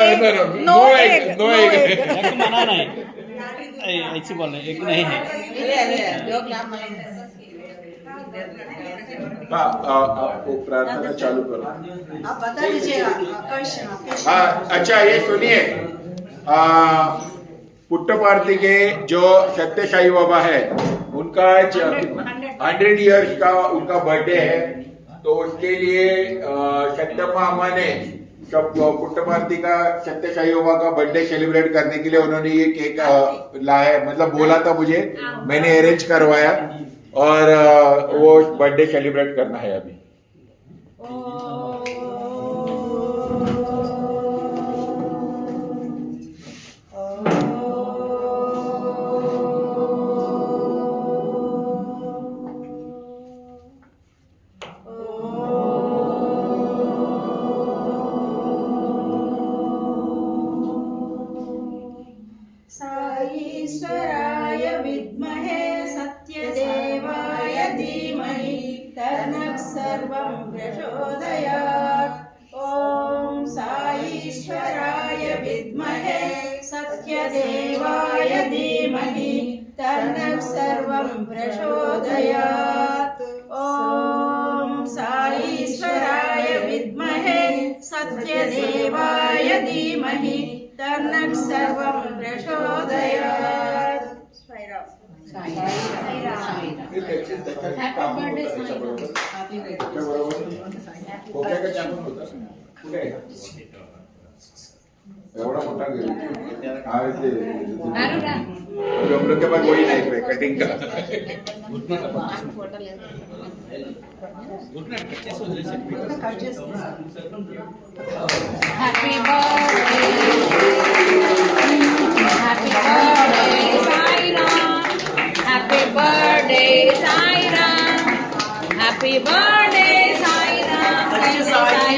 No egg, no egg. Egg मना नहीं, ऐसी बोल रहे एग नहीं है। हाँ आपको प्रार्थना चालू करो। आप बता दीजिएगा क्वेश्चन। हाँ अच्छा ये सुनिए, पुट्टपार्थी के जो सत्यसाई बाबा है उनका 100 इयर्स का उनका बर्थडे है, तो उसके लिए सत्यम्मा अम्मा ने सब पुट्टपार्थी का सत्यसाई बाबा का बर्थडे सेलिब्रेट करने के लिए उन्होंने ये केक लाया, मतलब बोला था मुझे, मैंने अरेंज करवाया और वो बर्थडे सेलिब्रेट करना है अभी। ईश्वराय विद्महे सत्यदेवाय धीमहि तन्नः सर्वं प्रचोदयात्। ॐ साईश्वराय विद्महे सत्यदेवाय धीमहि तन्नः सर्वं प्रचोदयात्। ॐ साईश्वराय विद्महे सत्यदेवाय धीमहि तन्नः सर्वं प्रचोदयात्। एवढा मोठा हम लोग के पास वही नहीं है कटिंग का। Happy birthday, happy birthday Sai Ram, happy birthday Sai Ram, happy birthday Sai Ram, Sai